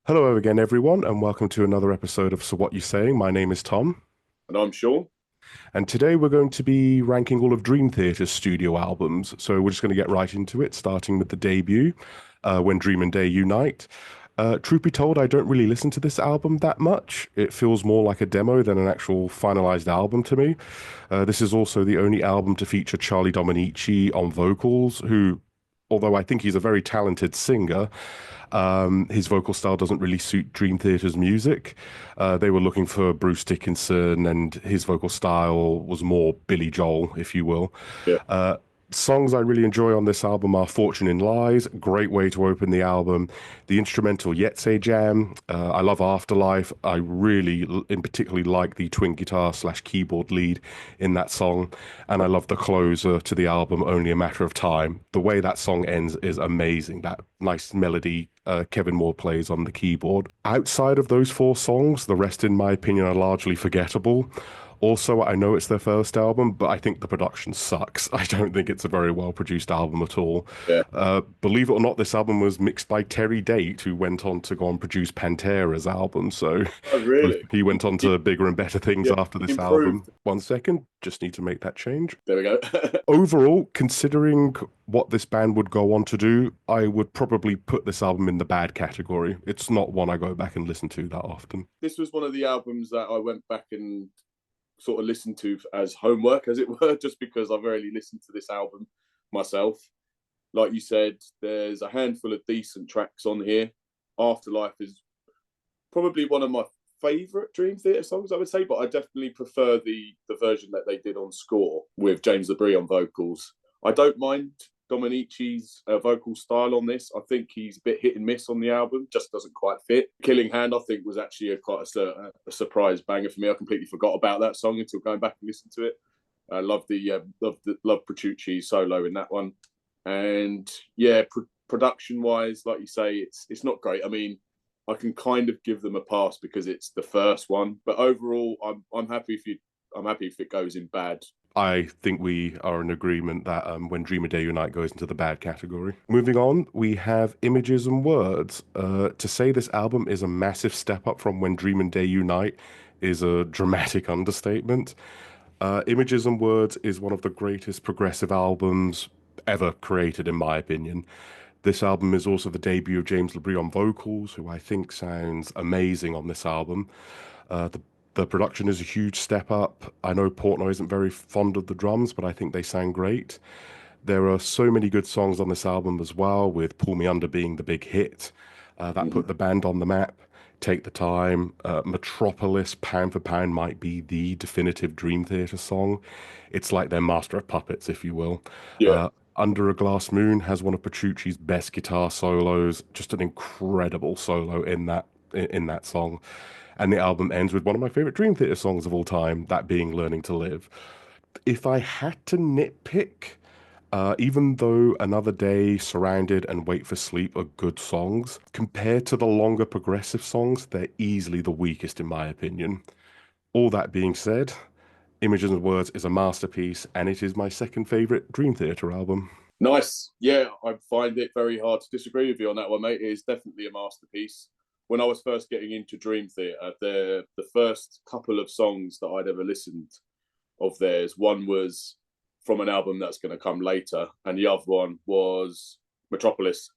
Hello again, everyone, and welcome to another episode of So What You Saying. My name is Tom, And I'm sure. and today we're going to be ranking all of Dream Theater's studio albums. So we're just going to get right into it, starting with the debut, When Dream and Day Unite. Truth be told, I don't really listen to this album that much. It feels more like a demo than an actual finalized album to me. This is also the only album to feature Charlie Dominici on vocals, who, although I think he's a very talented singer, his vocal style doesn't really suit Dream Theater's music. They were looking for Bruce Dickinson, and his vocal style was more Billy Joel, if you will. Yeah. Uh, Songs I really enjoy on this album are Fortune in Lies, great way to open the album. The instrumental Yetse Jam, I love Afterlife. I really, in particularly, like the twin guitar slash keyboard lead in that song. And I love the closer to the album, Only a Matter of Time. The way that song ends is amazing. That nice melody Kevin Moore plays on the keyboard. Outside of those four songs, the rest, in my opinion, are largely forgettable. Also, I know it's their first album, but I think the production sucks. I don't think it's a very well produced album at all. Yeah. Believe it or not, this album was mixed by Terry Date, who went on to go and produce Pantera's album. So Oh, really? he went on to bigger and better things Yeah. after this album. Improved. 1 second, just need to make that change. There we go. Overall, considering what this band would go on to do, I would probably put this album in the bad category. It's not one I go back and listen to that often. This was one of the albums that I went back and sort of listened to as homework, as it were, just because I've rarely listened to this album myself. Like you said, there's a handful of decent tracks on here. Afterlife is probably one of my favourite Dream Theater songs, I would say, but I definitely prefer the version that they did on Score with James LeBrie on vocals. I don't mind Dominici's vocal style on this. I think he's a bit hit and miss on the album, just doesn't quite fit. Killing Hand, I think, was actually a surprise banger for me. I completely forgot about that song until going back and listening to it. I love Petrucci's solo in that one, and yeah, production wise, like you say, it's not great. I mean, I can kind of give them a pass because it's the first one, but overall, I'm happy if it goes in bad. I think we are in agreement that When Dream and Day Unite goes into the bad category. Moving on, we have Images and Words. To say this album is a massive step up from When Dream and Day Unite is a dramatic understatement. Images and Words is one of the greatest progressive albums ever created, in my opinion. This album is also the debut of James LeBrie on vocals, who I think sounds amazing on this album. The production is a huge step up. I know Portnoy isn't very fond of the drums, but I think they sound great. There are so many good songs on this album as well, with Pull Me Under being the big hit that put the band on the map. Take the Time, Metropolis, pound for pound, might be the definitive Dream Theater song. It's like their master of puppets, if you will. Yeah, Under a Glass Moon has one of Petrucci's best guitar solos, just an incredible solo in that song. And the album ends with one of my favorite Dream Theater songs of all time, that being Learning to Live. If I had to nitpick, even though Another Day, Surrounded, and Wait for Sleep are good songs, compared to the longer progressive songs, they're easily the weakest in my opinion. All that being said, Images and Words is a masterpiece, and it is my second favorite Dream Theater album. nice. Yeah, I find it very hard to disagree with you on that one, mate. It is definitely a masterpiece. When I was first getting into Dream Theater, the first couple of songs that I'd ever listened of theirs, one was from an album that's going to come later, and the other one was Metropolis.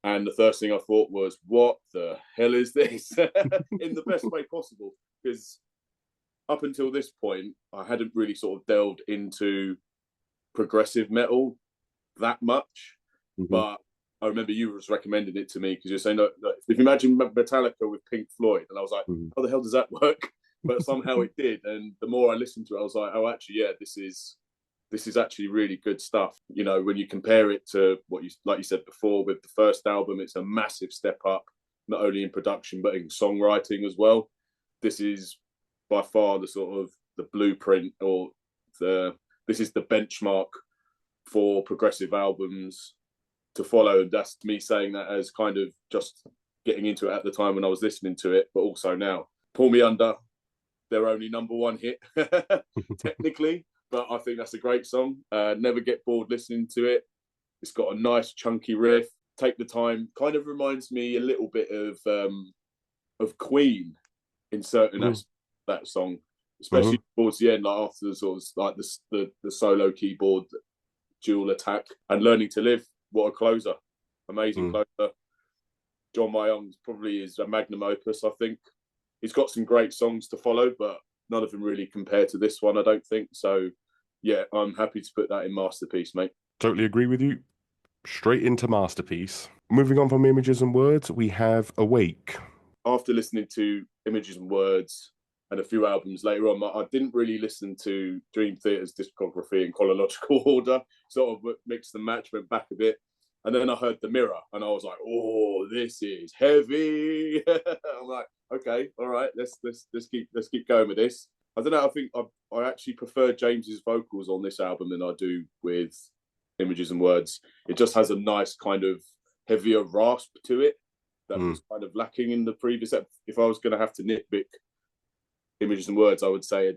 And the first thing I thought was, what the hell is this? In the best way possible. Because up until this point, I hadn't really sort of delved into progressive metal that much. Mhm. But I remember you was recommending it to me because you're saying, look, if you imagine Metallica with Pink Floyd, and I was like, Mhm. how the hell does that work? But somehow it did. And the more I listened to it, I was like, oh, actually, yeah, this is actually really good stuff. You know, when you compare it to what you like you said before with the first album, it's a massive step up, not only in production but in songwriting as well. This is by far the sort of the blueprint or the this is the benchmark for progressive albums to follow. That's me saying that as kind of just getting into it at the time when I was listening to it, but also now. Pull Me Under, their only number one hit, technically, but I think that's a great song. Never get bored listening to it. It's got a nice chunky riff. Take the Time kind of reminds me a little bit of of Queen in certain Mm. aspects of that song, especially Hmm. towards the end, like after the sort of like the solo keyboard dual attack and Learning to Live. What a closer! Amazing Mm. closer. John Mayong's probably is a magnum opus. I think he's got some great songs to follow, but none of them really compare to this one. I don't think so. Yeah, I'm happy to put that in masterpiece, mate. Totally agree with you. Straight into masterpiece. Moving on from Images and Words, we have Awake. After listening to Images and Words and a few albums later on, I didn't really listen to Dream Theater's discography in chronological order. Sort of mixed and match, went back a bit, and then I heard The Mirror, and I was like, "Oh, this is heavy." I'm like, "Okay, all right, let's keep going with this." I don't know. I think I actually prefer James's vocals on this album than I do with Images and Words. It just has a nice kind of heavier rasp to it that Mm. was kind of lacking in the previous. If I was going to have to nitpick Images and Words, I would say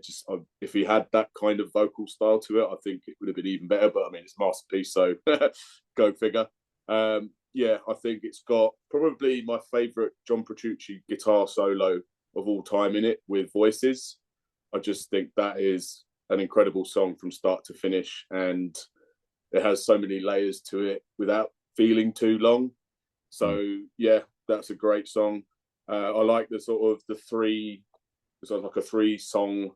if he had that kind of vocal style to it, I think it would have been even better. But I mean, it's a masterpiece, so go figure. Yeah, I think it's got probably my favourite John Petrucci guitar solo of all time in it with Voices. I just think that is an incredible song from start to finish, and it has so many layers to it without feeling too long. So yeah, that's a great song. I like the sort of the three, sort of like a 3-song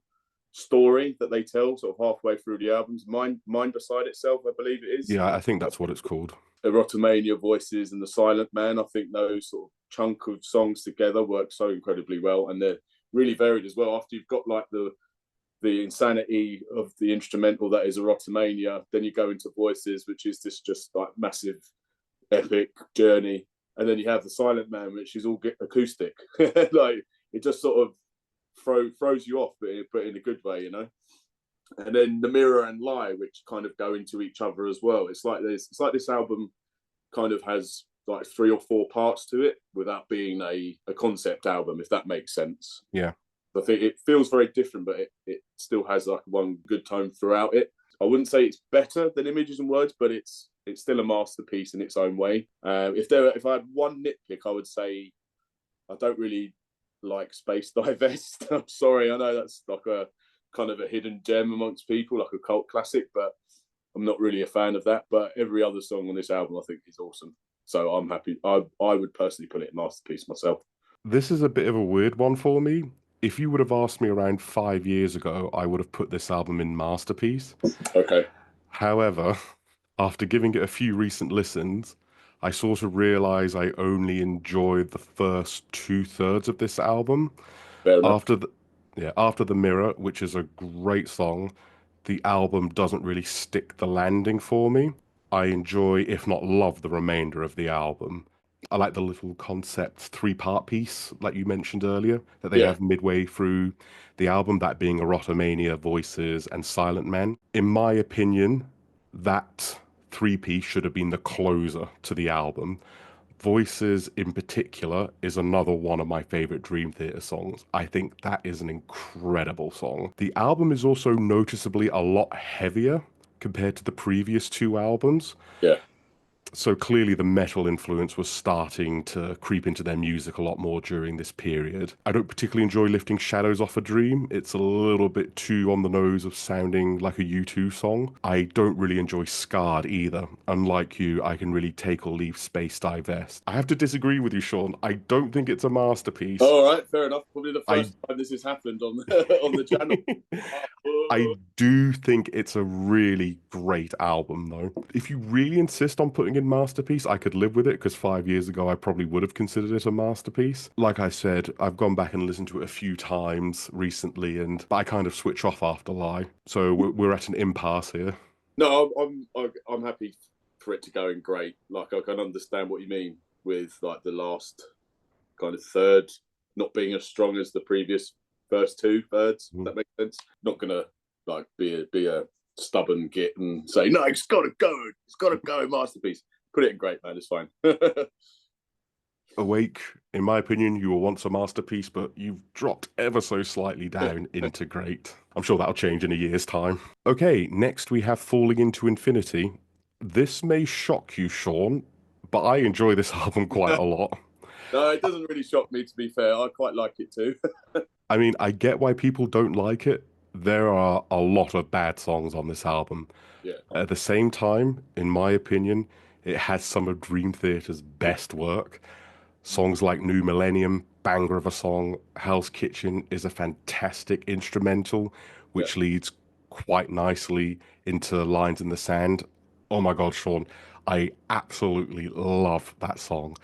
story that they tell sort of halfway through the albums. Mind Beside Itself, I believe it is. Yeah, I think that's what it's called. Erotomania, Voices, and The Silent Man. I think those sort of chunk of songs together work so incredibly well, and they're really varied as well. After you've got like the insanity of the instrumental that is Erotomania, then you go into Voices, which is this just like massive epic journey, and then you have The Silent Man, which is all acoustic. Like it just sort of throws you off, but in a good way, you know. And then The Mirror and Lie, which kind of go into each other as well. It's like this album kind of has like 3 or 4 parts to it without being a concept album, if that makes sense. Yeah. I think it feels very different, but it still has like one good tone throughout it. I wouldn't say it's better than Images and Words, but it's still a masterpiece in its own way. If I had one nitpick, I would say I don't really like Space Divest. I'm sorry, I know that's like a kind of a hidden gem amongst people, like a cult classic, but I'm not really a fan of that. But every other song on this album I think is awesome. So I'm happy. I would personally put it in masterpiece myself. This is a bit of a weird one for me. If you would have asked me around 5 years ago, I would have put this album in masterpiece. Okay. However, after giving it a few recent listens, I sort of realize I only enjoyed the first 2/3 of this album. Fair enough. After the Mirror, which is a great song, the album doesn't really stick the landing for me. I enjoy, if not love, the remainder of the album. I like the little concept 3-part piece, like you mentioned earlier, that they Yeah. have midway through the album, that being Erotomania, Voices, and Silent Man. In my opinion, that 3-piece should have been the closer to the album. Voices in particular is another one of my favorite Dream Theater songs. I think that is an incredible song. The album is also noticeably a lot heavier compared to the previous 2 albums. Yeah. So clearly the metal influence was starting to creep into their music a lot more during this period. I don't particularly enjoy Lifting Shadows Off a Dream. It's a little bit too on the nose of sounding like a U2 song. I don't really enjoy Scarred either. Unlike you, I can really take or leave Space Divest. I have to disagree with you, Sean. I don't think it's a masterpiece. All right, fair enough. Probably the I first time this has happened on on the channel. I do think it's a really great album, though. If you really insist on putting in masterpiece, I could live with it because 5 years ago I probably would have considered it a masterpiece. Like I said, I've gone back and listened to it a few times recently, and I kind of switch off after Lie. So we're at an impasse here. No, I'm happy for it to go in great. Like I can understand what you mean with like the last kind of third not being as strong as the previous first 2/3. That makes sense. Not gonna like be a stubborn git and say no, it's got to go, masterpiece. Put it in great, man. It's fine. Awake, in my opinion, you were once a masterpiece, but you've dropped ever so slightly down into great. I'm sure that'll change in a year's time. Okay, next we have Falling Into Infinity. This may shock you, Sean, but I enjoy this album quite a lot. No, it doesn't really shock me, to be fair. I quite like it too. I mean, I get why people don't like it. There are a lot of bad songs on this album. Yeah. At the same time, in my opinion, it has some of Dream Theater's best work. Songs like New Millennium, banger of a song. Hell's Kitchen is a fantastic instrumental, Yeah. which leads quite nicely into Lines in the Sand. Oh my God, Sean, I absolutely love that song.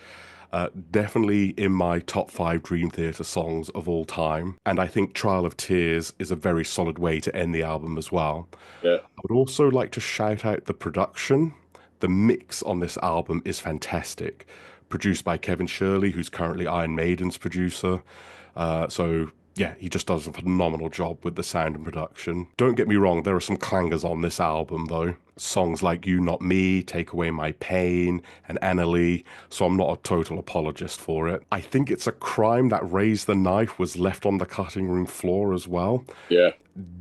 Definitely in my top five Dream Theater songs of all time. And I think Trial of Tears is a very solid way to end the album as well. Yeah. I would also like to shout out the production. The mix on this album is fantastic. Produced by Kevin Shirley, who's currently Iron Maiden's producer. So yeah, he just does a phenomenal job with the sound and production. Don't get me wrong, there are some clangers on this album though. Songs like You Not Me, Take Away My Pain, and Anna Lee, so I'm not a total apologist for it. I think it's a crime that Raise the Knife was left on the cutting room floor as well. Yeah.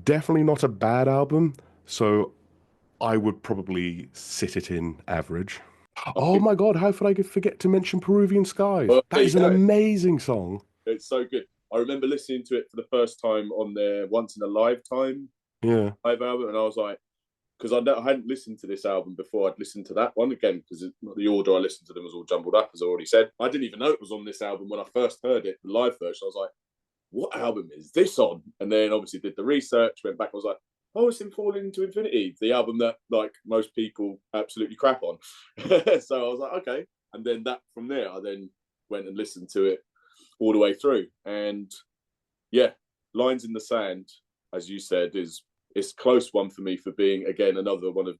Definitely not a bad album, so I would probably sit it in average. I Oh think, my God, how could I forget to mention Peruvian Skies? well, That there you is an go. amazing song. It's so good. I remember listening to it for the first time on their Once in a Lifetime Yeah. live album, and I was like, because I hadn't listened to this album before. I'd listened to that one again because the order I listened to them was all jumbled up, as I already said. I didn't even know it was on this album when I first heard it, the live version. I was like, what album is this on? And then obviously did the research, went back, and was like, oh, it's in Falling into Infinity, the album that like most people absolutely crap on. So I was like, okay. And then that from there, I then went and listened to it all the way through. And yeah, Lines in the Sand, as you said, is it's a close one for me for being again another one of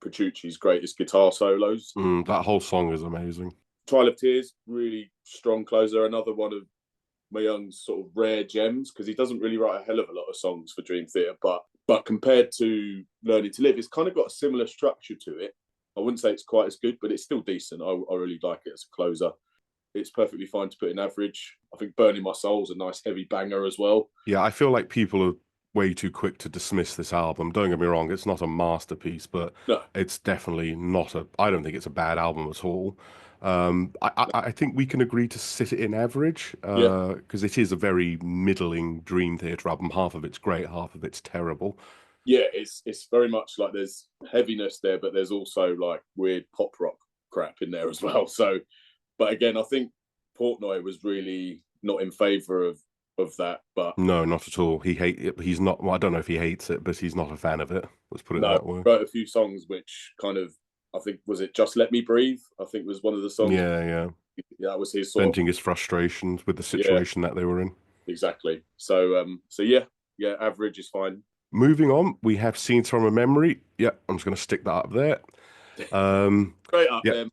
Petrucci's greatest guitar solos. That whole song is amazing. Trial of Tears, really strong closer, another one of Young's sort of rare gems because he doesn't really write a hell of a lot of songs for Dream Theater, but compared to Learning to Live, it's kind of got a similar structure to it. I wouldn't say it's quite as good, but it's still decent. I really like it as a closer. It's perfectly fine to put in average. I think Burning My Soul is a nice heavy banger as well. Yeah, I feel like people are way too quick to dismiss this album. Don't get me wrong, it's not a masterpiece, but No, it's definitely not a, I don't think it's a bad album at all. I think we can agree to sit it in average yeah, because it is a very middling Dream Theater album. Half of it's great, half of it's terrible. yeah, it's very much like there's heaviness there, but there's also like weird pop rock crap in there as well. So, but again, I think Portnoy was really not in favour of that. But No, not at all. He's not, well, I don't know if he hates it, but he's not a fan of it. Let's put it no, that way. wrote a few songs which kind of I think was it Just Let Me Breathe. I think was one of the songs. Yeah, yeah. That was his sort of Venting his frustrations with the yeah, situation that they were in. exactly. So yeah, yeah, average is fine. Moving on, we have Scenes from a Memory. Yeah, I'm just going to stick that up there. Straight up, Yeah,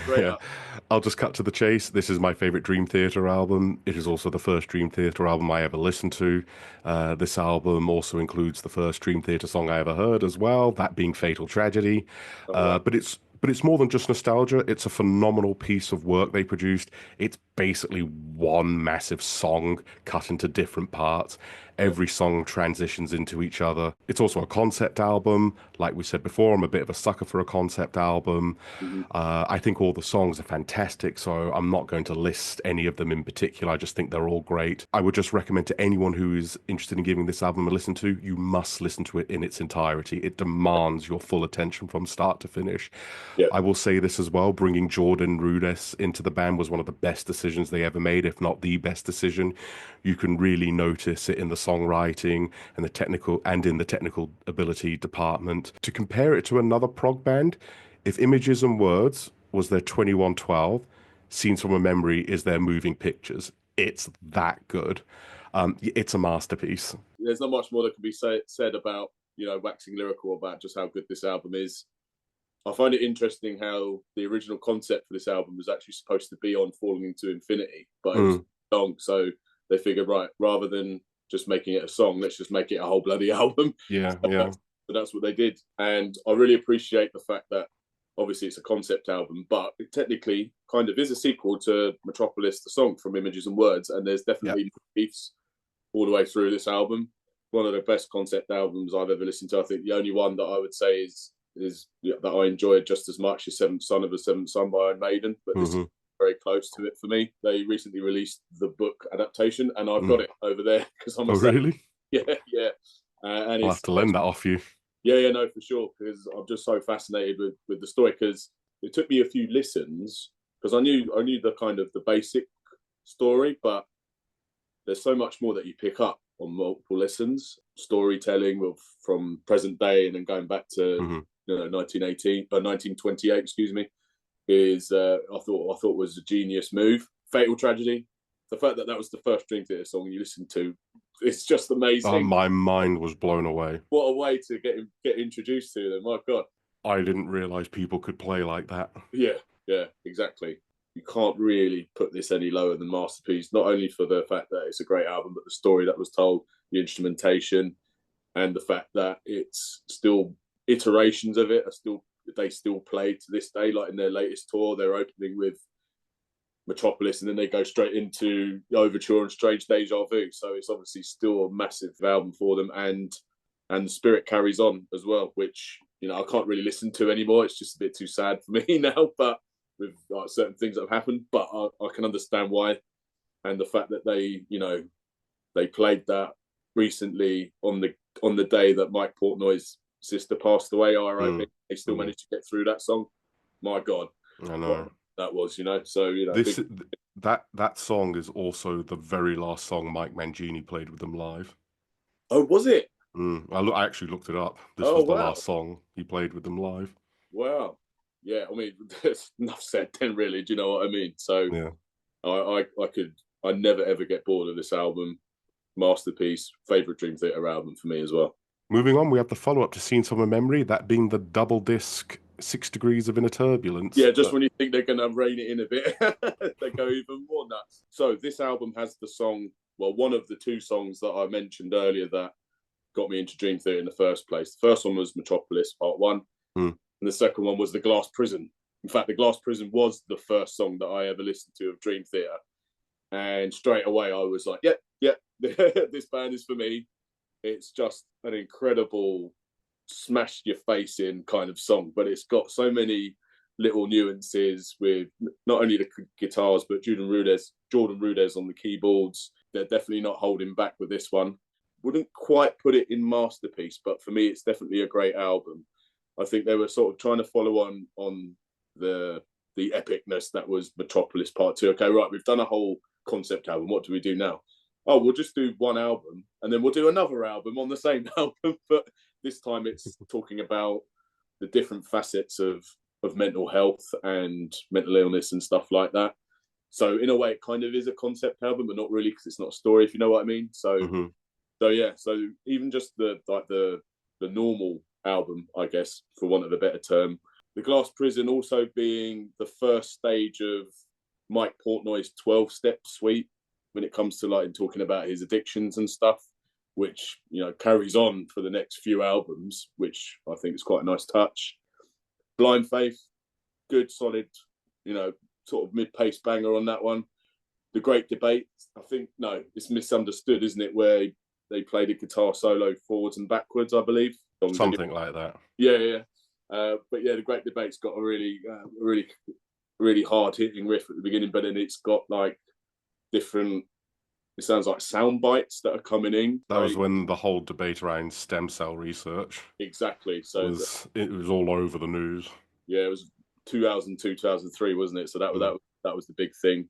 straight yeah. up. I'll just cut to the chase. This is my favorite Dream Theater album. It is also the first Dream Theater album I ever listened to. This album also includes the first Dream Theater song I ever heard as well, that being Fatal Tragedy. Oh wow, But it's more than just nostalgia. It's a phenomenal piece of work they produced. It's basically one massive song cut into different parts. yeah, Every song transitions into each other. It's also a concept album. Like we said before, I'm a bit of a sucker for a concept album. mm-hmm. I think all the songs are fantastic, so I'm not going to list any of them in particular. I just think they're all great. I would just recommend to anyone who is interested in giving this album a listen to, you must listen to it in its entirety. It demands your full attention from start to finish. Yeah, I will say this as well, bringing Jordan Rudess into the band was one of the best decisions they ever made, if not the best decision. You can really notice it in the songwriting and in the technical ability department. To compare it to another prog band, if Images and Words was their 2112, Scenes from a Memory is their Moving Pictures. It's that good. It's a masterpiece. there's not much more that can be said about waxing lyrical about just how good this album is. I find it interesting how the original concept for this album was actually supposed to be on Falling into Infinity, but it was Mm, long, so they figured, right, rather than just making it a song, let's just make it a whole bloody album. yeah, So yeah. that's what they did, and I really appreciate the fact that obviously it's a concept album, but it technically kind of is a sequel to Metropolis, the song from Images and Words, and there's Yeah. definitely beefs all the way through this album. One of the best concept albums I've ever listened to. I think the only one that I would say is that I enjoyed just as much is Seventh Son of a Seventh Son by Iron Maiden, but this is Hmm. very close to it for me. They recently released the book adaptation, and I've got it over there because I'm Oh, a fan. really? Yeah, yeah. And I'll have to lend that off you. yeah, no, for sure. Because I'm just so fascinated with the story. Because it took me a few listens because I knew the kind of the basic story, but there's so much more that you pick up on multiple listens. Storytelling from present day and then going back to 1918 or 1928, excuse me, is I thought was a genius move. Fatal Tragedy. The fact that was the first Dream Theater song you listened to, it's just amazing. My mind was blown away. What a way to get introduced to them. My God. I didn't realize people could play like that. Yeah, exactly. You can't really put this any lower than Masterpiece, not only for the fact that it's a great album, but the story that was told, the instrumentation, and the fact that it's still iterations of it they still play to this day. Like in their latest tour, they're opening with Metropolis, and then they go straight into Overture and Strange Deja Vu. So it's obviously still a massive album for them, and the spirit carries on as well, which I can't really listen to anymore. It's just a bit too sad for me now, but with certain things that have happened. But I can understand why, and the fact that they played that recently on the day that Mike Portnoy's sister passed away. They still managed to get through that song. My God, I know that was. So that song is also the very last song Mike Mangini played with them live. Oh, was it? I actually looked it up. This was the last song he played with them live. Wow. Yeah, I mean, there's enough said then, really. Do you know what I mean? So yeah, I never ever get bored of this album. Masterpiece, favorite Dream Theater album for me as well. Moving on, we have the follow-up to Seen Summer Memory, that being the double disc 6 Degrees of Inner Turbulence. Yeah, just when you think they're going to rein it in a bit, they go even more nuts. So this album has the song, one of the two songs that I mentioned earlier that got me into Dream Theater in the first place. The first one was Metropolis, Part 1, and the second one was The Glass Prison. In fact, The Glass Prison was the first song that I ever listened to of Dream Theater. And straight away, I was like, yep, this band is for me. It's just an incredible smash your face in kind of song, but it's got so many little nuances with not only the guitars, but Jordan Rudess on the keyboards. They're definitely not holding back with this one. Wouldn't quite put it in Masterpiece, but for me, it's definitely a great album. I think they were sort of trying to follow on the epicness that was Metropolis Part 2. Okay, right, we've done a whole concept album. What do we do now? Oh, we'll just do one album and then we'll do another album on the same album. But this time it's talking about the different facets of mental health and mental illness and stuff like that. So in a way, it kind of is a concept album, but not really, because it's not a story, if you know what I mean. So, so even just the normal album, I guess, for want of a better term, The Glass Prison also being the first stage of Mike Portnoy's 12-step suite when it comes to talking about his addictions and stuff, which carries on for the next few albums, which I think is quite a nice touch. Blind Faith, good, solid, sort of mid-pace banger on that one. The Great Debate, I think, it's misunderstood, isn't it? Where they played a guitar solo forwards and backwards, I believe. Something like that. Yeah. But yeah, The Great Debate's got a really, really hard-hitting riff at the beginning, but then it's got different, it sounds like sound bites that are coming in. That was when the whole debate around stem cell research. Exactly. So it was all over the news. Yeah, it was 2002, 2003, wasn't it? So that was the big thing.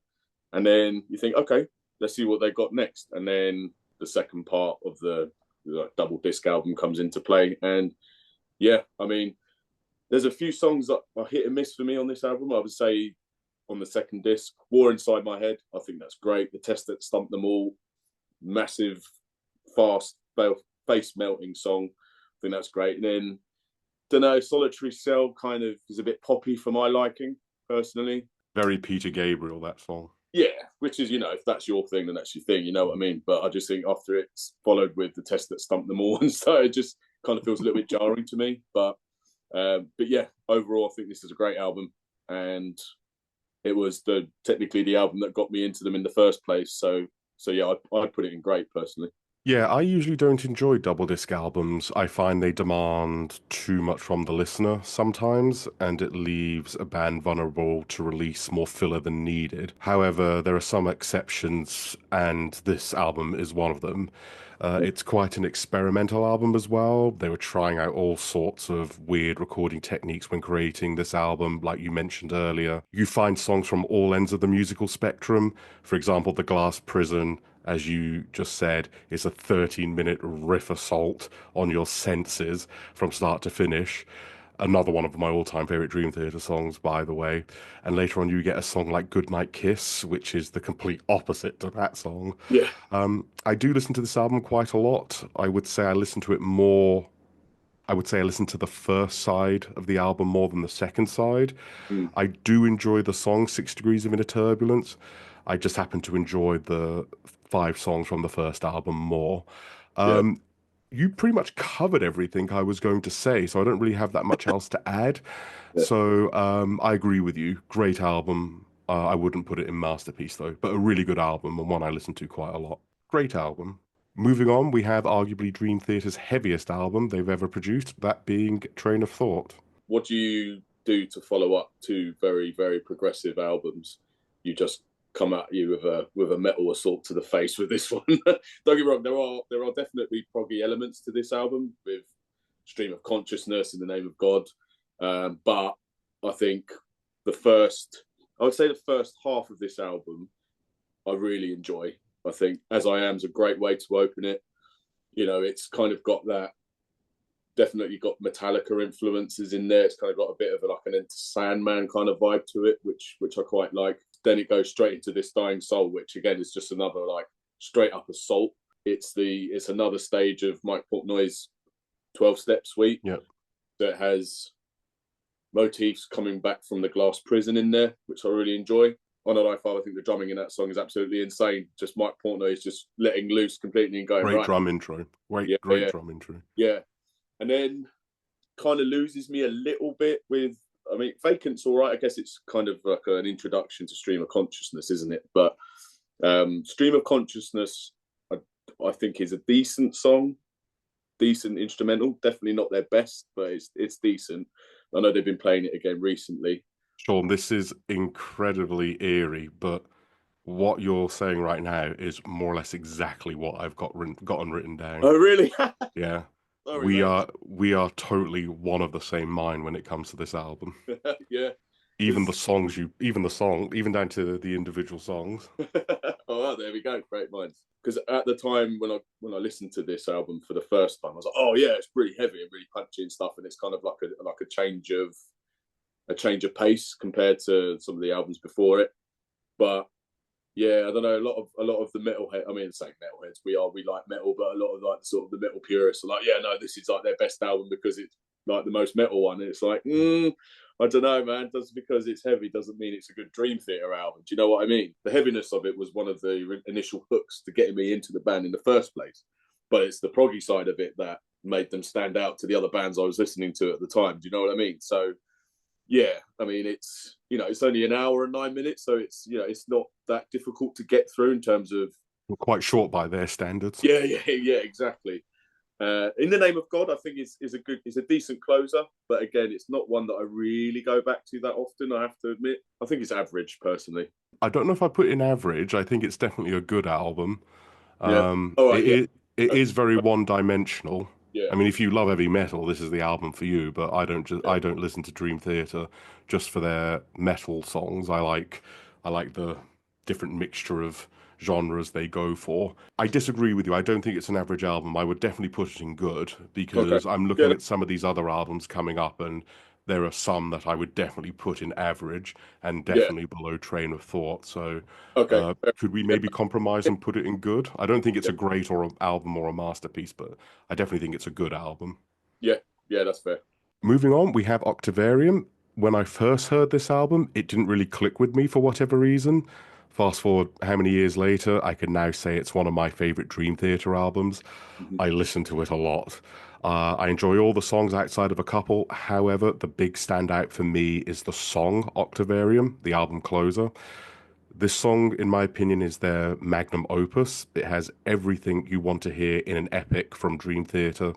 And then you think, okay, let's see what they got next. And then the second part of the double disc album comes into play. And yeah, I mean, there's a few songs that are hit and miss for me on this album. I would say on the second disc, War Inside My Head, I think that's great. The Test That Stumped Them All, massive, fast, face-melting song. I think that's great. And then, don't know, Solitary Cell kind of is a bit poppy for my liking, personally. Very Peter Gabriel, that song. Yeah, which is, if that's your thing, then that's your thing, you know what I mean? But I just think after it's followed with The Test That Stumped Them All, and so it just kind of feels a little bit jarring to me. But yeah, overall, I think this is a great album. And it was technically the album that got me into them in the first place. So yeah, I'd put it in great, personally. Yeah, I usually don't enjoy double disc albums. I find they demand too much from the listener sometimes, and it leaves a band vulnerable to release more filler than needed. However, there are some exceptions, and this album is one of them. It's quite an experimental album as well. They were trying out all sorts of weird recording techniques when creating this album, like you mentioned earlier. You find songs from all ends of the musical spectrum. For example, The Glass Prison, as you just said, is a 13-minute riff assault on your senses from start to finish. Another one of my all-time favorite Dream Theater songs, by the way. And later on, you get a song like Goodnight Kiss, which is the complete opposite to that song. Yeah. I do listen to this album quite a lot. I would say I listen to it more. I would say I listen to the first side of the album more than the second side. Mm. I do enjoy the song 6 Degrees of Inner Turbulence. I just happen to enjoy the 5 songs from the first album more. Yeah. Um, you pretty much covered everything I was going to say, so I don't really have that much else to add. Yeah. So I agree with you. Great album. I wouldn't put it in masterpiece though, but a really good album and one I listen to quite a lot. Great album. Moving on, we have arguably Dream Theater's heaviest album they've ever produced, that being Train of Thought. What do you do to follow up two very, very progressive albums? You just come at you with a metal assault to the face with this one. Don't get me wrong, there are definitely proggy elements to this album with Stream of Consciousness, In the Name of God. But I think I would say the first half of this album, I really enjoy. I think As I Am is a great way to open it. You know, it's kind of got that, definitely got Metallica influences in there. It's kind of got a bit of like an Enter Sandman kind of vibe to it, which I quite like. Then it goes straight into This Dying Soul, which again is just another like straight up assault. It's another stage of Mike Portnoy's 12-step suite Yeah. that has motifs coming back from the Glass Prison in there, which I really enjoy. On a Life I think the drumming in that song is absolutely insane. Just Mike Portnoy is just letting loose completely and going Great right. drum intro. Yeah, Great yeah, drum intro. yeah. And then kind of loses me a little bit with, I mean, Vacant's all right. I guess it's kind of like an introduction to Stream of Consciousness, isn't it? But Stream of Consciousness, I think, is a decent song, decent instrumental. Definitely not their best, but it's decent. I know they've been playing it again recently. Sean, this is incredibly eerie, but what you're saying right now is more or less exactly what I've gotten written down. Oh, really? Yeah. Sorry, We mate. are we are totally one of the same mind when it comes to this album. Yeah. Even the songs even down to the individual songs. Oh, there we go. Great minds. Because at the time when I listened to this album for the first time, I was like, oh yeah, it's really heavy and really punchy and stuff, and it's kind of like a change of pace compared to some of the albums before it. But yeah, I don't know. A lot of the metalhead. I mean, saying metalheads, we like metal, but a lot of like sort of the metal purists are like, yeah, no, this is like their best album because it's like the most metal one. And it's like, I don't know, man. Just because it's heavy doesn't mean it's a good Dream Theater album. Do you know what I mean? The heaviness of it was one of the initial hooks to getting me into the band in the first place. But it's the proggy side of it that made them stand out to the other bands I was listening to at the time. Do you know what I mean? So yeah, I mean, it's only an hour and 9 minutes, so it's not that difficult to get through in terms of. We're quite short by their standards. Yeah, exactly. In the Name of God, I think is a decent closer, but again, it's not one that I really go back to that often. I have to admit, I think it's average personally. I don't know if I put in average. I think it's definitely a good album. Yeah. All right. It Yeah. is it is very one-dimensional. Yeah. I mean, if you love heavy metal, this is the album for you. But Yeah. I don't listen to Dream Theater just for their metal songs. I like the different mixture of genres they go for. I disagree with you. I don't think it's an average album. I would definitely put it in good Okay. because I'm Yeah. looking at some of these other albums coming up, and there are some that I would definitely put in average and Yeah. definitely below Train of Thought. So Okay. could we Yeah. maybe compromise and put it in good? I don't think it's Yeah. a great or an album or a masterpiece, but I definitely think it's a good album. Yeah. Yeah. That's fair. Moving on, we have Octavarium. When I first heard this album, it didn't really click with me for whatever reason. Fast forward how many years later, I can now say it's one of my favorite Dream Theater albums. Mhm. I listen to it a lot. I enjoy all the songs outside of a couple. However, the big standout for me is the song Octavarium, the album closer. This song, in my opinion, is their magnum opus. It has everything you want to hear in an epic from Dream Theater.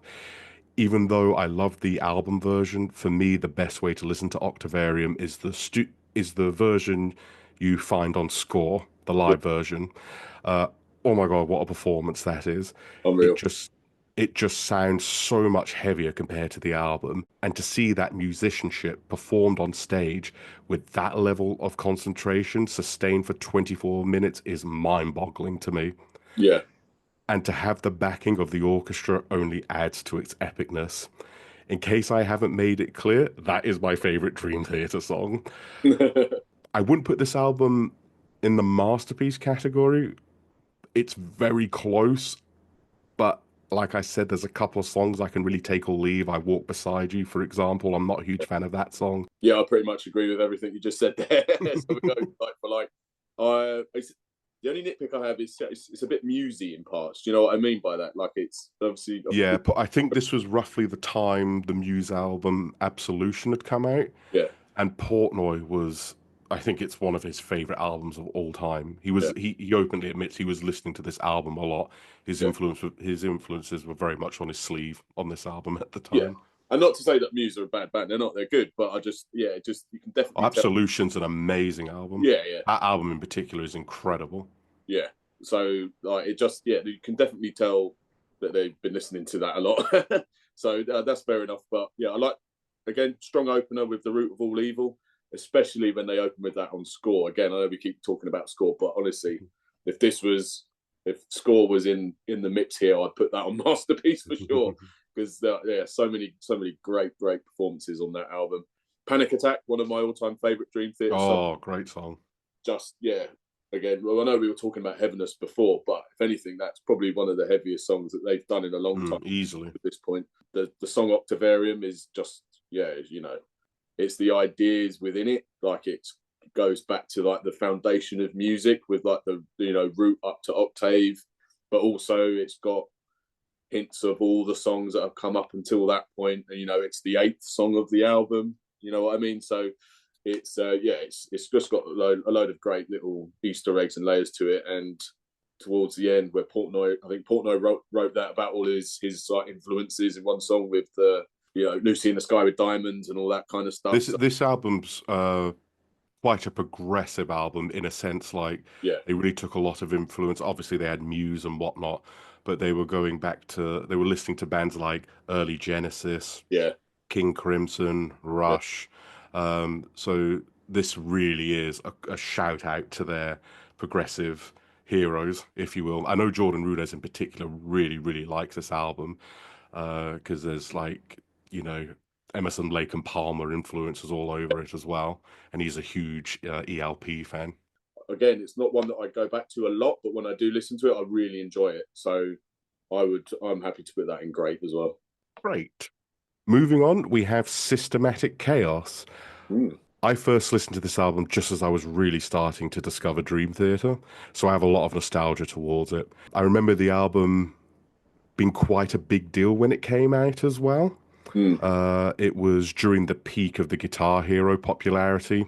Even though I love the album version, for me the best way to listen to Octavarium is the version you find on Score, the Yeah, live version. Uh, oh my God, what a performance that is! It unreal. just it just sounds so much heavier compared to the album, and to see that musicianship performed on stage with that level of concentration sustained for 24 minutes is mind-boggling to me. Yeah. And to have the backing of the orchestra only adds to its epicness. In case I haven't made it clear, that is my favorite Dream Theater song. I wouldn't put this album in the masterpiece category. It's very close, but like I said, there's a couple of songs I can really take or leave. I Walk Beside You, for example. I'm not a huge fan of that song. Yeah, I pretty much agree with everything you just said there. So we go like for like. It's, the only nitpick I have is it's a bit musy in parts. Do you know what I mean by that? Like it's obviously Yeah, but I think this was roughly the time the Muse album Absolution had come out. yeah, And Portnoy was, I think it's one of his favorite albums of all time. He was yeah, he openly admits he was listening to this album a lot. yeah, His influences were very much on his sleeve on this album at the yeah. time. And not to say that Muse are a bad band, they're not. They're good, but I just just you can Oh, definitely tell. Absolution's an amazing album. Yeah, yeah, That album in particular is incredible. yeah. So like it just you can definitely tell that they've been listening to that a lot. So that's fair enough. But yeah, I like again strong opener with The Root of All Evil, especially when they open with that on Score. Again, I know we keep talking about Score, but honestly, if this was if Score was in the mix here, I'd put that on Masterpiece for sure because so many great performances on that album. Panic Attack, one of my all-time favorite Dream Theater songs. Oh, great song. Just again, well, I know we were talking about Heaviness before, but if anything, that's probably one of the heaviest songs that they've done in a long time Easily. at this point. The song Octavarium is just it's the ideas within it, like it goes back to like the foundation of music with like the root up to octave, but also it's got hints of all the songs that have come up until that point, and it's the eighth song of the album. You know what I mean? So it's just got a load of great little Easter eggs and layers to it. And towards the end, where I think Portnoy wrote that about all his like influences in one song with the Lucy in the Sky with Diamonds and all that kind of stuff. This album's quite a progressive album in a sense. Like Yeah, they really took a lot of influence. Obviously, they had Muse and whatnot, but they were they were listening to bands like early Genesis, yeah, King Crimson, yeah, Rush. So this really is a shout out to their progressive heroes, if you will. I know Jordan Rudess in particular really likes this album because there's like, you know, Emerson, Lake and Palmer influences all over it as well, and he's a huge ELP fan. Again, it's not one that I go back to a lot, but when I do listen to it, I really enjoy it. So I'm happy to put that in great as well. Great. Moving on, we have Systematic Chaos. Mm. I first listened to this album just as I was really starting to discover Dream Theater, so I have a lot of nostalgia towards it. I remember the album being quite a big deal when it came out as well. Mm. It was during the peak of the Guitar Hero popularity,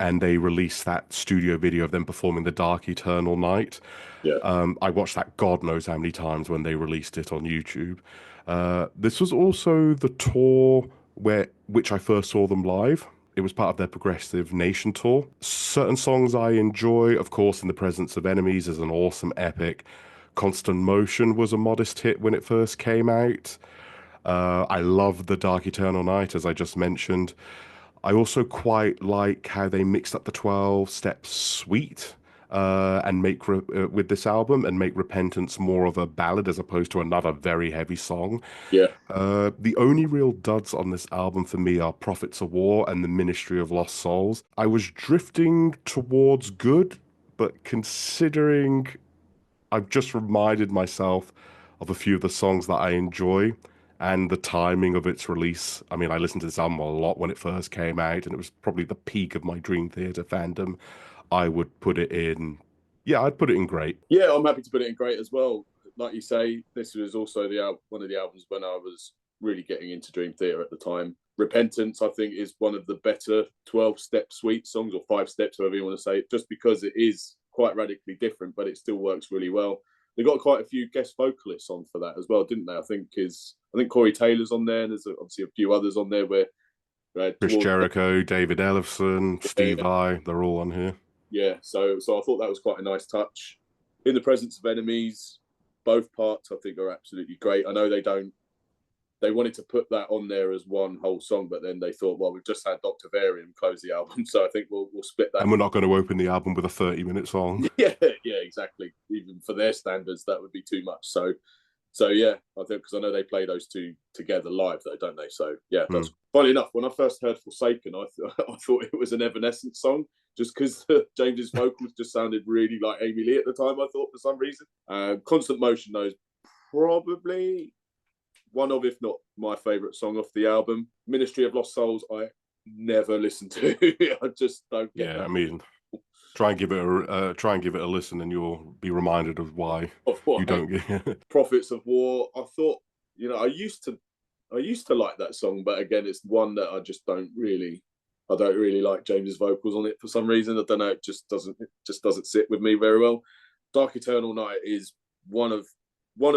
and they released that studio video of them performing The Dark Eternal Night. Yeah, I watched that God knows how many times when they released it on YouTube. This was also the tour which I first saw them live. It was part of their Progressive Nation tour. Certain songs I enjoy, of course, In the Presence of Enemies is an awesome epic. Constant Motion was a modest hit when it first came out. I love The Dark Eternal Night, as I just mentioned. I also quite like how they mixed up the 12-step suite and with this album and make Repentance more of a ballad as opposed to another very heavy song. yeah, The only real duds on this album for me are Prophets of War and The Ministry of Lost Souls. I was drifting towards good, but considering I've just reminded myself of a few of the songs that I enjoy and the timing of its release. I mean, I listened to this album a lot when it first came out, and it was probably the peak of my Dream Theater fandom. I would put it in, yeah, I'd put it in great. yeah. I'm happy to put it in great as well. Like you say, this was also one of the albums when I was really getting into Dream Theater at the time. Repentance, I think, is one of the better 12-step suite songs, or 5 steps, however you want to say it, just because it is quite radically different, but it still works really well. They got quite a few guest vocalists on for that as well, didn't they? I think Corey Taylor's on there, and there's obviously a few others on there where Chris Jericho, David Ellefson, Steve Vai, they're all on here. Yeah, so I thought that was quite a nice touch. In the Presence of Enemies, both parts I think are absolutely great. I know they wanted to put that on there as one whole song, but then they thought, well, we've just had Octavarium close the album, so I think we'll split that. And we're not going to open the album with a 30-minute song. Yeah, exactly. Even for their standards, that would be too much. So yeah, I think, because I know they play those two together live, though, don't they? So yeah, that's funny enough. When I first heard Forsaken, I thought it was an Evanescence song, just because James's vocals just sounded really like Amy Lee at the time. I thought, for some reason. Constant Motion, though, is probably one of, if not my favourite song off the album. Ministry of Lost Souls, I never listened to. I just don't get that. I mean, try and give it a listen, and you'll be reminded of why you don't get. Prophets of War. I thought, I used to like that song, but again, it's one that I just don't really like James's vocals on it for some reason. I don't know. It just doesn't sit with me very well. Dark Eternal Night is one of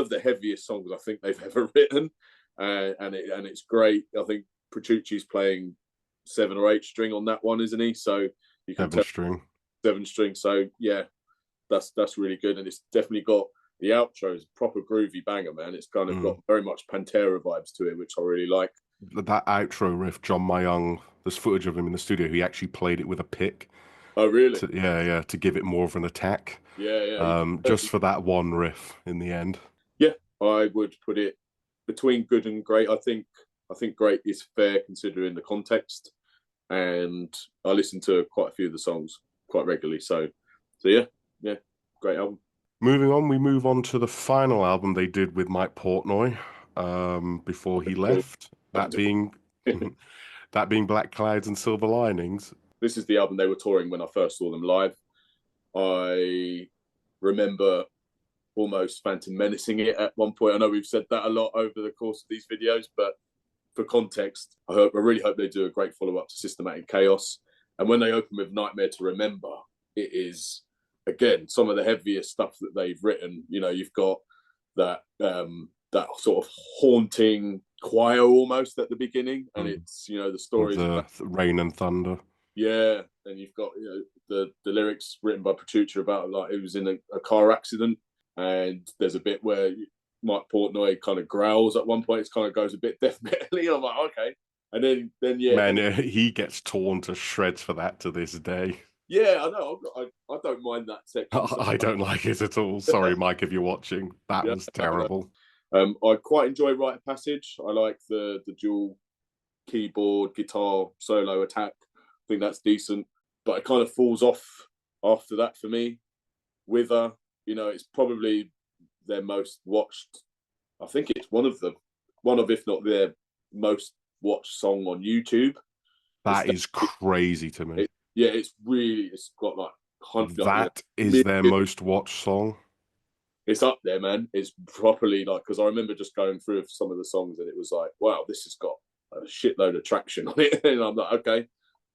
the heaviest songs I think they've ever written, and it's great. I think Petrucci's playing 7 or 8 string on that one, isn't he? So you can 7 string. So yeah, that's really good, and it's definitely got the outros, proper groovy banger, man. It's kind of got very much Pantera vibes to it, which I really like. That outro riff, John Mayung, there's footage of him in the studio. He actually played it with a pick. Oh, really? To give it more of an attack. Yeah. Just for that one riff in the end. Yeah, I would put it between good and great. I think great is fair considering the context, and I listen to quite a few of the songs quite regularly. So yeah, great album. Moving on, we move on to the final album they did with Mike Portnoy before he left. That being Black Clouds and Silver Linings. This is the album they were touring when I first saw them live. I remember almost Phantom Menacing it at one point. I know we've said that a lot over the course of these videos, but for context, I really hope they do a great follow-up to Systematic Chaos. And when they open with Nightmare to Remember, it is, again, some of the heaviest stuff that they've written. You've got that sort of haunting choir almost at the beginning, and it's the stories of the rain and thunder. Yeah, and you've got the lyrics written by Petrucci about like he was in a car accident, and there's a bit where Mike Portnoy kind of growls at one point. It kind of goes a bit death metal-y. I'm like, okay, and then yeah, man, he gets torn to shreds for that to this day. Yeah, I know. I don't mind that section. I don't like it at all. Sorry, Mike, if you're watching. That was terrible. I quite enjoy Rite of Passage. I like the dual keyboard guitar solo attack. I think that's decent, but it kind of falls off after that for me. Wither, it's probably their most watched. I think it's one of if not their most watched song on YouTube. That is crazy to me. It's got like 100. That is their most watched song. It's up there, man. It's properly like, because I remember just going through some of the songs and it was like, wow, this has got a shitload of traction on it. And I'm like, okay,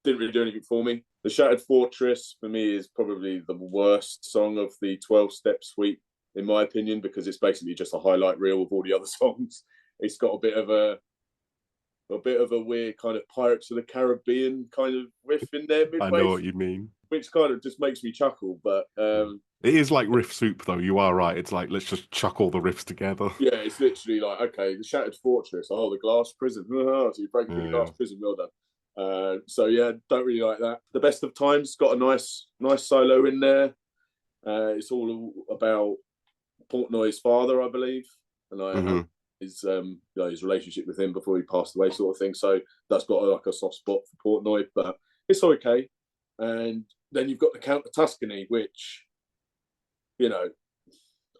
didn't really do anything for me. The Shattered Fortress for me is probably the worst song of the 12-step suite, in my opinion, because it's basically just a highlight reel of all the other songs. It's got a bit of a weird kind of Pirates of the Caribbean kind of riff in there midway. I know what you mean. Which kind of just makes me chuckle, but it is like riff soup, though. You are right. It's like, let's just chuck all the riffs together. Yeah, it's literally like, okay, the Shattered Fortress. Oh, the glass prison. So you break through the glass prison. Well done. So yeah, don't really like that. The Best of Times got a nice solo in there. It's all about Portnoy's father, I believe, and his relationship with him before he passed away, sort of thing. So that's got like a soft spot for Portnoy, but it's okay. And then you've got the Count of Tuscany, which,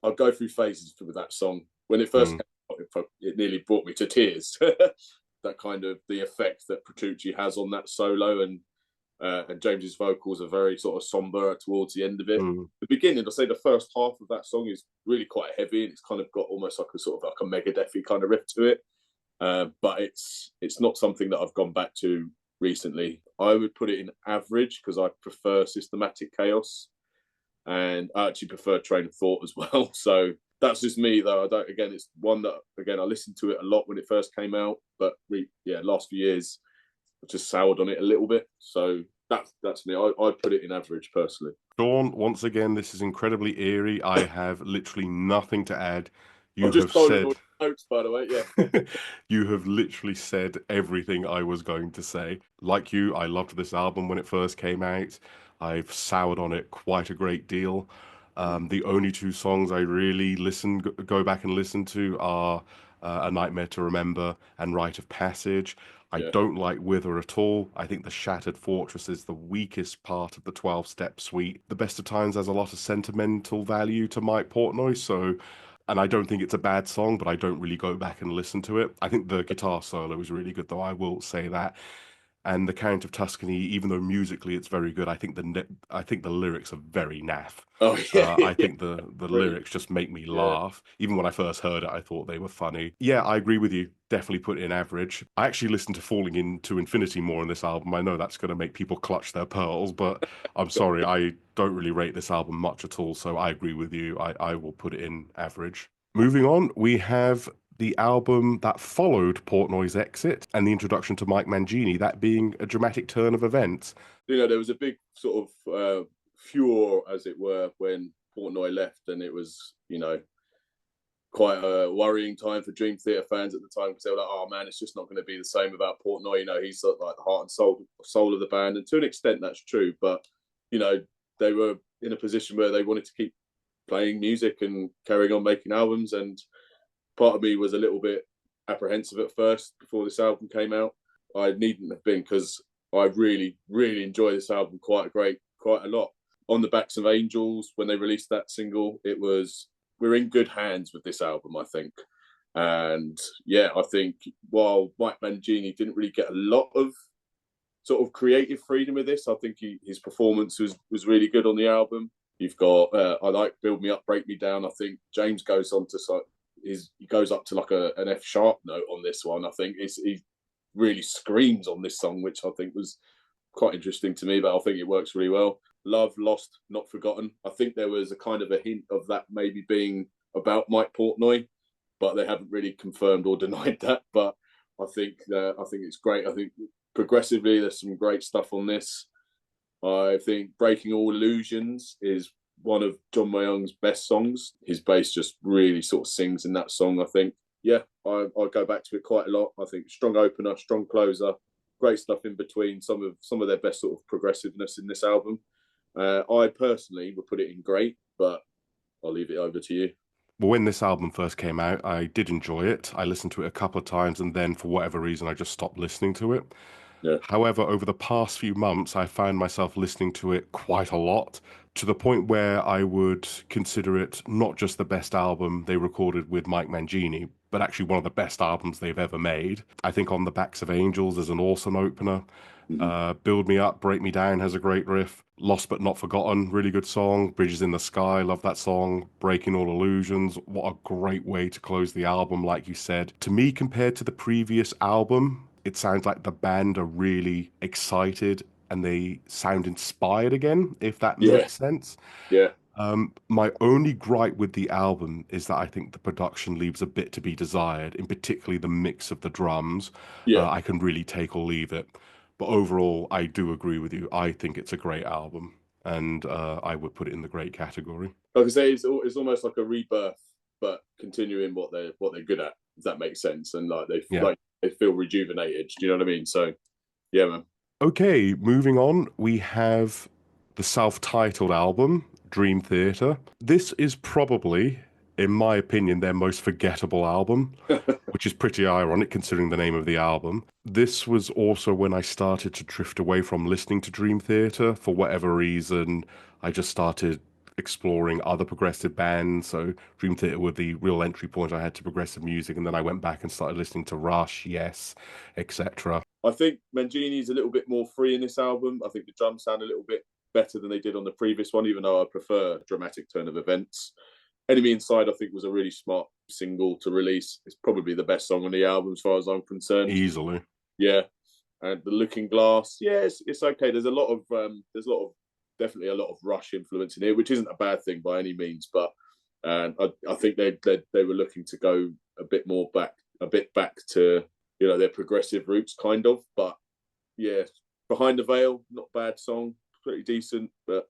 I'll go through phases with that song. When it first came out, it nearly brought me to tears. That kind of the effect that Petrucci has on that solo, and James's vocals are very sort of somber towards the end of it. The beginning, I'll say the first half of that song is really quite heavy, and it's kind of got almost like a sort of like a Megadeth-y kind of riff to it. But it's not something that I've gone back to recently. I would put it in average because I prefer Systematic Chaos, and I actually prefer Train of Thought as well. So that's just me, though. I don't. Again, it's one that I listened to it a lot when it first came out, but last few years I've just soured on it a little bit. So that's me. I put it in average personally. Sean, once again, this is incredibly eerie. I have literally nothing to add. I've You just have stolen all said the notes, by the way. Yeah. you have literally said everything I was going to say. Like you, I loved this album when it first came out. I've soured on it quite a great deal. The only two songs I really go back and listen to are A Nightmare to Remember and Rite of Passage. I Yeah. don't like Wither at all. I think the Shattered Fortress is the weakest part of the 12-step suite. The Best of Times has a lot of sentimental value to Mike Portnoy, and I don't think it's a bad song, but I don't really go back and listen to it. I think the guitar solo is really good, though, I will say that. And the Count of Tuscany, even though musically it's very good, I think the lyrics are very naff. Oh yeah. I Yeah. think the Really. lyrics just make me Yeah. laugh. Even when I first heard it, I thought they were funny. Yeah, I agree with you. Definitely put it in average. I actually listened to Falling Into Infinity more in this album. I know that's going to make people clutch their pearls, but I'm sorry, I don't really rate this album much at all. So I agree with you. I will put it in average. Moving on, we have the album that followed Portnoy's exit and the introduction to Mike Mangini, that being a dramatic turn of events. There was a big sort of furor, as it were, when Portnoy left, and it was, quite a worrying time for Dream Theater fans at the time because they were like, "Oh man, it's just not going to be the same without Portnoy." He's sort of like the heart and soul of the band, and to an extent that's true. But they were in a position where they wanted to keep playing music and carrying on making albums, and part of me was a little bit apprehensive at first before this album came out. I needn't have been because I really, really enjoy this album quite a lot. On the Backs of Angels, when they released that single, we're in good hands with this album, I think. And yeah, I think while Mike Mangini didn't really get a lot of sort of creative freedom with this, I think his performance was really good on the album. You've got I like Build Me Up, Break Me Down. I think James goes on to he goes up to like an F sharp note on this one. I think he really screams on this song, which I think was quite interesting to me, but I think it works really well. Love, Lost, Not Forgotten. I think there was a kind of a hint of that maybe being about Mike Portnoy, but they haven't really confirmed or denied that. But I think it's great. I think progressively there's some great stuff on this. I think Breaking All Illusions is one of John Mayung's best songs. His bass just really sort of sings in that song, I think. Yeah, I go back to it quite a lot. I think strong opener, strong closer, great stuff in between. Some of their best sort of progressiveness in this album. I personally would put it in great, but I'll leave it over to you. Well, when this album first came out, I did enjoy it. I listened to it a couple of times, and then for whatever reason, I just stopped listening to it. Yeah. However, over the past few months, I found myself listening to it quite a lot, to the point where I would consider it not just the best album they recorded with Mike Mangini, but actually one of the best albums they've ever made. I think On the Backs of Angels is an awesome opener. Build Me Up, Break Me Down has a great riff. Lost But Not Forgotten, really good song. Bridges in the Sky, love that song. Breaking All Illusions, what a great way to close the album, like you said. To me, compared to the previous album, it sounds like the band are really excited and they sound inspired again, if that makes sense. Yeah. My only gripe with the album is that I think the production leaves a bit to be desired, in particularly the mix of the drums. Yeah. I can really take or leave it. But overall, I do agree with you. I think it's a great album, and I would put it in the great category. Like I say, it's almost like a rebirth, but continuing what they're good at, if that makes sense. And they feel rejuvenated. Do you know what I mean? So yeah, man. Okay, moving on, we have the self-titled album, Dream Theater. This is probably, in my opinion, their most forgettable album, which is pretty ironic considering the name of the album. This was also when I started to drift away from listening to Dream Theater. For whatever reason, I just started exploring other progressive bands. So Dream Theater were the real entry point I had to progressive music, and then I went back and started listening to Rush, Yes, etc. I think Mangini's a little bit more free in this album. I think the drums sound a little bit better than they did on the previous one, even though I prefer Dramatic Turn of Events. Enemy Inside, I think, was a really smart single to release. It's probably the best song on the album as far as I'm concerned. Easily. Yeah. And the Looking Glass, yeah, it's okay. There's definitely a lot of Rush influence in here, which isn't a bad thing by any means. But I think they were looking to go a bit back to their progressive roots, kind of. But yeah, Behind the Veil, not a bad song, pretty decent. But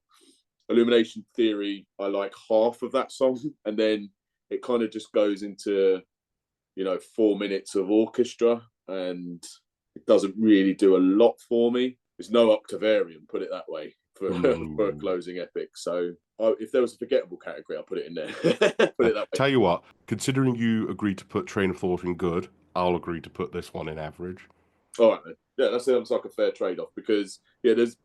Illumination Theory, I like half of that song, and then it kind of just goes into 4 minutes of orchestra, and it doesn't really do a lot for me. There's no Octavarium, put it that way, for a closing epic. So if there was a forgettable category, I'll put it in there. Put it that way. Tell you what, considering you agreed to put Train of Thought in good, I'll agree to put this one in average. All right, then. Yeah, that sounds like a fair trade-off, because there's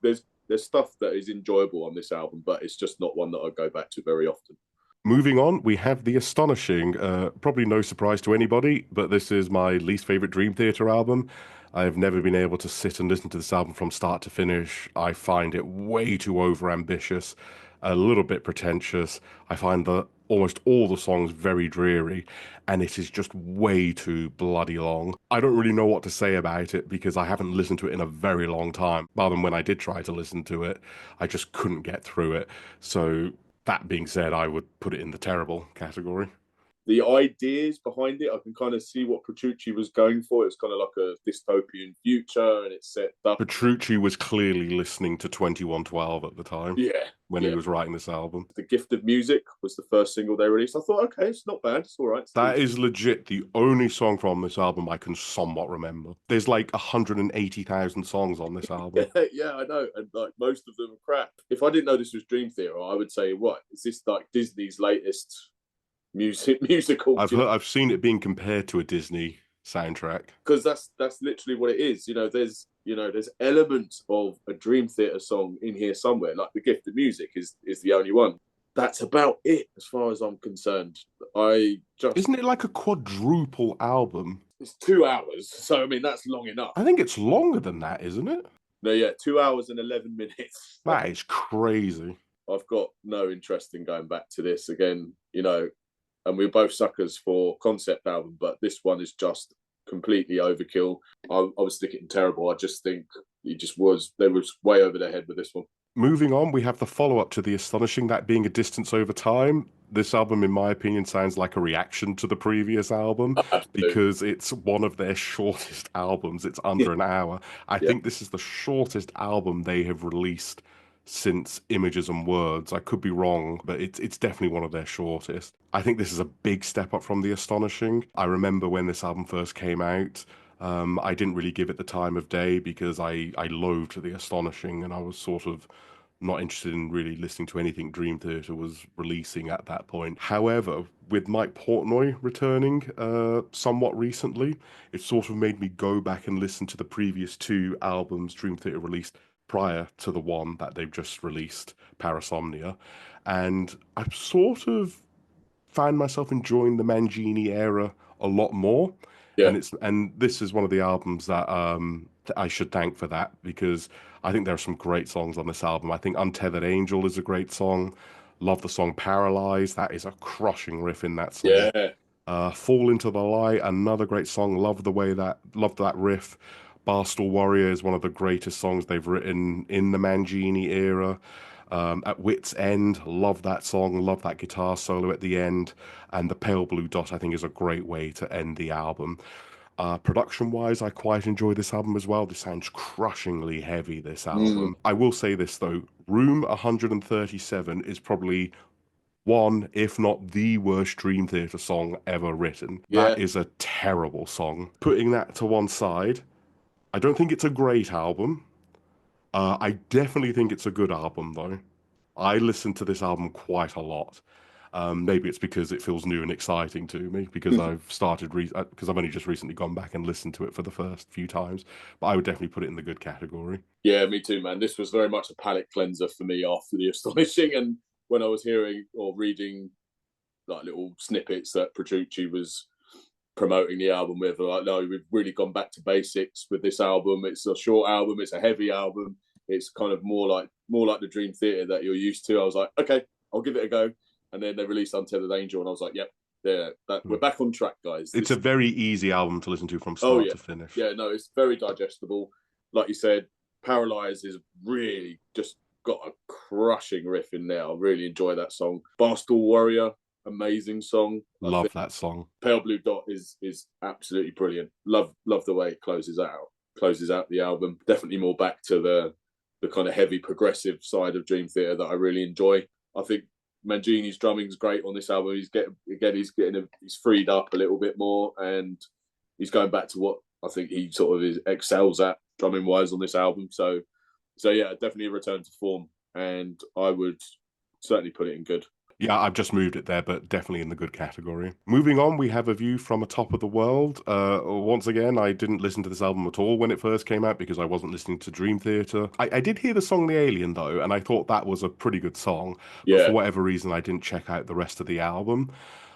stuff that is enjoyable on this album, but it's just not one that I go back to very often. Moving on, we have The Astonishing. Probably no surprise to anybody, but this is my least favorite Dream Theater album. I've never been able to sit and listen to this album from start to finish. I find it way too overambitious, a little bit pretentious. I find that almost all the songs very dreary, and it is just way too bloody long. I don't really know what to say about it because I haven't listened to it in a very long time. Rather than when I did try to listen to it, I just couldn't get through it. So that being said, I would put it in the terrible category. The ideas behind it, I can kind of see what Petrucci was going for. It's kind of like a dystopian future, and it's set up. Petrucci was clearly listening to 2112 at the time. Yeah. When he was writing this album. The Gift of Music was the first single they released. I thought, okay, it's not bad. It's all right. That is legit the only song from this album I can somewhat remember. There's like 180,000 songs on this album. Yeah, I know. And like most of them are crap. If I didn't know this was Dream Theater, I would say, what? Is this like Disney's latest musical? I've seen it being compared to a Disney soundtrack. Because that's literally what it is. There's elements of a Dream Theater song in here somewhere. Like The Gift of Music is the only one. That's about it as far as I'm concerned. Isn't it like a quadruple album? It's 2 hours, so I mean that's long enough. I think it's longer than that, isn't it? No, yeah, 2 hours and 11 minutes. That is crazy. I've got no interest in going back to this again, and we're both suckers for concept album, but this one is just completely overkill. I was thinking terrible. I just think they was way over their head with this one. Moving on, we have the follow-up to The Astonishing, that being A Distance Over Time. This album, in my opinion, sounds like a reaction to the previous album because it's one of their shortest albums. It's under an hour. I think this is the shortest album they have released since Images and Words. I could be wrong, but it's definitely one of their shortest. I think this is a big step up from The Astonishing. I remember when this album first came out, I didn't really give it the time of day because I loathed The Astonishing, and I was sort of not interested in really listening to anything Dream Theater was releasing at that point. However, with Mike Portnoy returning somewhat recently, it sort of made me go back and listen to the previous two albums Dream Theater released prior to the one that they've just released, Parasomnia. And I've sort of found myself enjoying the Mangini era a lot more. Yeah. And this is one of the albums that I should thank for that, because I think there are some great songs on this album. I think Untethered Angel is a great song. Love the song Paralyzed. That is a crushing riff in that song. Yeah. Fall Into the Light, another great song. Love that riff. Barstool Warrior is one of the greatest songs they've written in the Mangini era. At Wit's End, love that song, love that guitar solo at the end. And The Pale Blue Dot, I think, is a great way to end the album. Production-wise, I quite enjoy this album as well. This sounds crushingly heavy, this album. I will say this, though. Room 137 is probably one, if not the worst Dream Theater song ever written. Yeah. That is a terrible song. Putting that to one side, I don't think it's a great album. I definitely think it's a good album, though. I listened to this album quite a lot. Maybe it's because it feels new and exciting to me, because because I've only just recently gone back and listened to it for the first few times. But I would definitely put it in the good category. Yeah, me too, man. This was very much a palate cleanser for me after The Astonishing. And when I was hearing or reading like little snippets that Petrucci was promoting the album with, like, no, we've really gone back to basics with this album. It's a short album. It's a heavy album. It's kind of more like the Dream Theater that you're used to. I was like, okay, I'll give it a go. And then they released Untethered Angel, and I was like, yep, we're back on track, guys. It's a very easy album to listen to from Oh start yeah, to finish. yeah. No, it's very digestible. Like you said, Paralyze is really just got a crushing riff in there. I really enjoy that song. Barstool Warrior, amazing song. I Love think that song. Pale Blue Dot is absolutely brilliant. Love the way it closes out the album. Definitely more back to the kind of heavy progressive side of Dream Theater that I really enjoy. I think Mangini's drumming's great on this album. He's freed up a little bit more, and he's going back to what I think he sort of excels at drumming wise on this album. So yeah, definitely a return to form, and I would certainly put it in good. Yeah, I've just moved it there, but definitely in the good category. Moving on, we have A View from a Top of the World. Once again, I didn't listen to this album at all when it first came out because I wasn't listening to Dream Theater. I did hear the song The Alien, though, and I thought that was a pretty good song. But for Yeah. whatever reason, I didn't check out the rest of the album.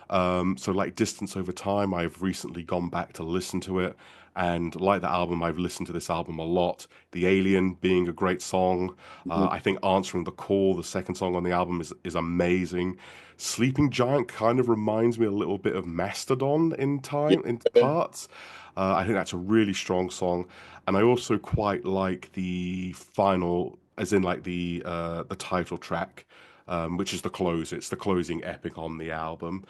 So like Distance Over Time, I've recently gone back to listen to it. And like the album, I've listened to this album a lot. The Alien being a great song. I think Answering the Call, the second song on the album, is amazing. Sleeping Giant kind of reminds me a little bit of Mastodon in Yeah. parts. I think that's a really strong song. And I also quite like the final, as in like the title track, which is the close. It's the closing epic on the album.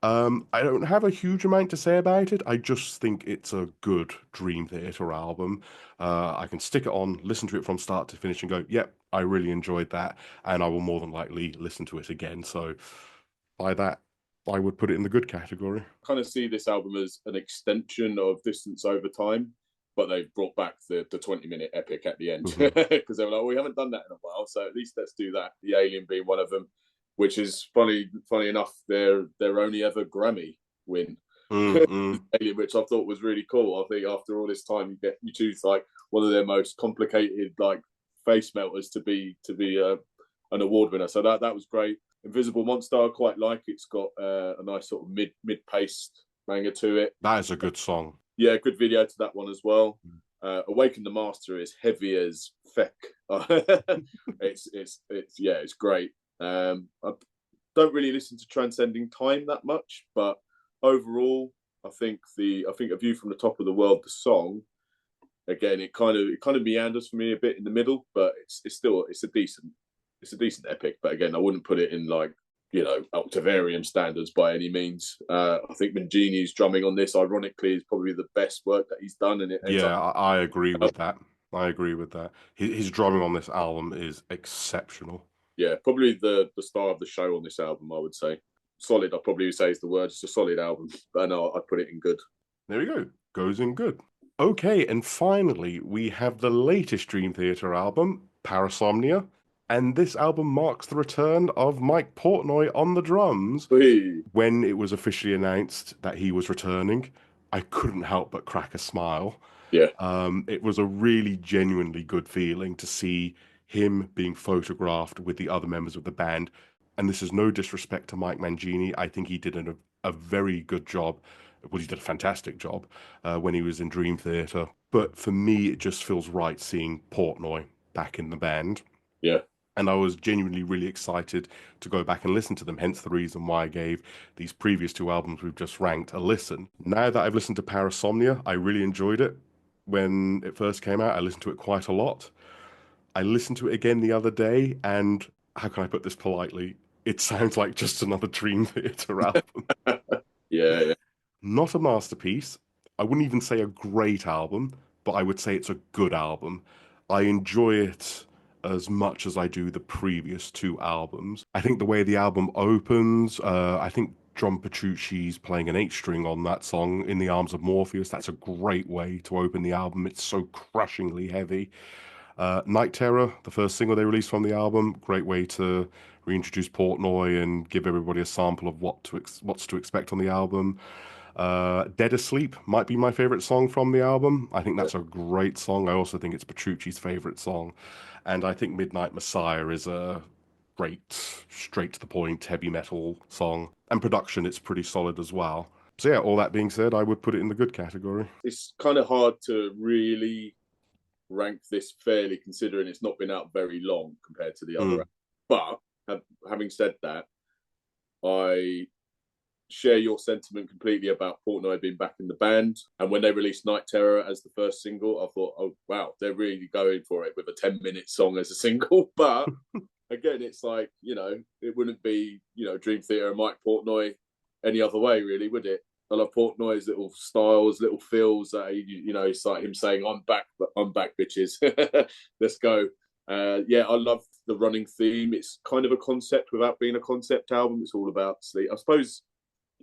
I don't have a huge amount to say about it. I just think it's a good Dream Theater album. I can stick it on, listen to it from start to finish, and go, "Yep, I really enjoyed that," and I will more than likely listen to it again. So, by that, I would put it in the good category. Kind of see this album as an extension of Distance Over Time, but they've brought back the 20-minute epic at the end because they were like, we haven't done that in a while, so at least let's do that. The Alien being one of them, which is funny enough, their only ever Grammy win. Alien, which I thought was really cool. I think after all this time, you choose like one of their most complicated like face melters to be an award winner. So that was great. Invisible Monster, I quite like. It's got a nice sort of mid-paced banger to it. That is a good song. Yeah, good video to that one as well. Awaken the Master is heavy as feck. It's great. I don't really listen to Transcending Time that much, but overall, I think A View from the Top of the World, the song, again, it kind of meanders for me a bit in the middle, but it's a decent epic. But again, I wouldn't put it in like, Octavarium standards by any means. I think Mangini's drumming on this, ironically, is probably the best work that he's done, and it ends up. I agree with that. His drumming on this album is exceptional. Yeah, probably the star of the show on this album, I would say. Solid, I probably would say is the word. It's a solid album, but no, I'd put it in good. There we go. Goes in good. Okay, and finally, we have the latest Dream Theater album, Parasomnia. And this album marks the return of Mike Portnoy on the drums. Whee. When it was officially announced that he was returning, I couldn't help but crack a smile. Yeah. It was a really genuinely good feeling to see him being photographed with the other members of the band. And this is no disrespect to Mike Mangini. I think he did a very good job. Well, he did a fantastic job when he was in Dream Theater. But for me, it just feels right seeing Portnoy back in the band. Yeah. And I was genuinely really excited to go back and listen to them, hence the reason why I gave these previous two albums we've just ranked a listen. Now that I've listened to Parasomnia, I really enjoyed it. When it first came out, I listened to it quite a lot. I listened to it again the other day, and how can I put this politely? It sounds like just another Dream Theater album. Yeah. Not a masterpiece. I wouldn't even say a great album, but I would say it's a good album. I enjoy it as much as I do the previous two albums. I think the way the album opens, I think John Petrucci's playing an 8-string on that song, In the Arms of Morpheus. That's a great way to open the album. It's so crushingly heavy. Night Terror, the first single they released from the album, great way to reintroduce Portnoy and give everybody a sample of what's to expect on the album. Dead Asleep might be my favorite song from the album. I think that's a great song. I also think it's Petrucci's favorite song. And I think Midnight Messiah is a great, straight to the point, heavy metal song. And production, it's pretty solid as well. So yeah, all that being said, I would put it in the good category. It's kind of hard to really rank this fairly, considering it's not been out very long compared to the other. But having said that, I share your sentiment completely about Portnoy being back in the band. And when they released Night Terror as the first single, I thought, oh, wow, they're really going for it with a 10-minute song as a single. But again, it's like, it wouldn't be, Dream Theater and Mike Portnoy any other way, really, would it? I love Portnoy's little styles, little feels. It's like him saying, I'm back, bitches. Let's go. I love the running theme. It's kind of a concept without being a concept album. It's all about sleep. I suppose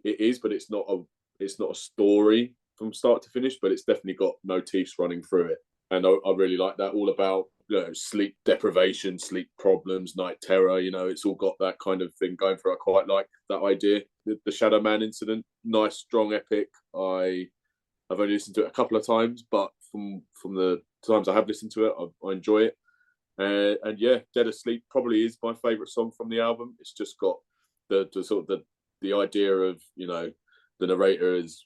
it is, but it's not a story from start to finish, but it's definitely got motifs running through it. And I really like that, all about sleep deprivation, sleep problems, night terror. It's all got that kind of thing going for it. I quite like that idea. The Shadow Man incident, nice, strong, epic. I've only listened to it a couple of times, but from the times I have listened to it, I enjoy it. And yeah, Dead Asleep probably is my favourite song from the album. It's just got the sort of the idea of the narrator has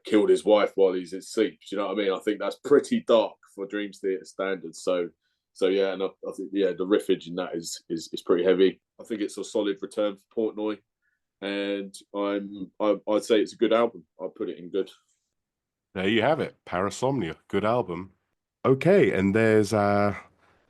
killed his wife while he's asleep. Do you know what I mean? I think that's pretty dark for Dream Theater standards. So yeah, and I think the riffage in that is pretty heavy. I think it's a solid return for Portnoy, and I'd say it's a good album. I'd put it in good. There you have it, Parasomnia, good album. Okay, and there's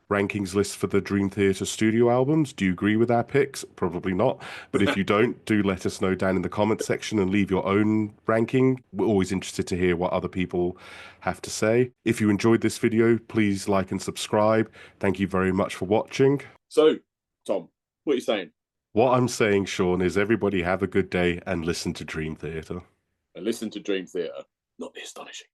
rankings list for the Dream Theater studio albums. Do you agree with our picks? Probably not. But if you don't, do let us know down in the comments section and leave your own ranking. We're always interested to hear what other people have to say. If you enjoyed this video, please like and subscribe. Thank you very much for watching. So, Tom, what are you saying? What I'm saying, Sean, is everybody have a good day and listen to Dream Theater. And listen to Dream Theater, not the Astonishing.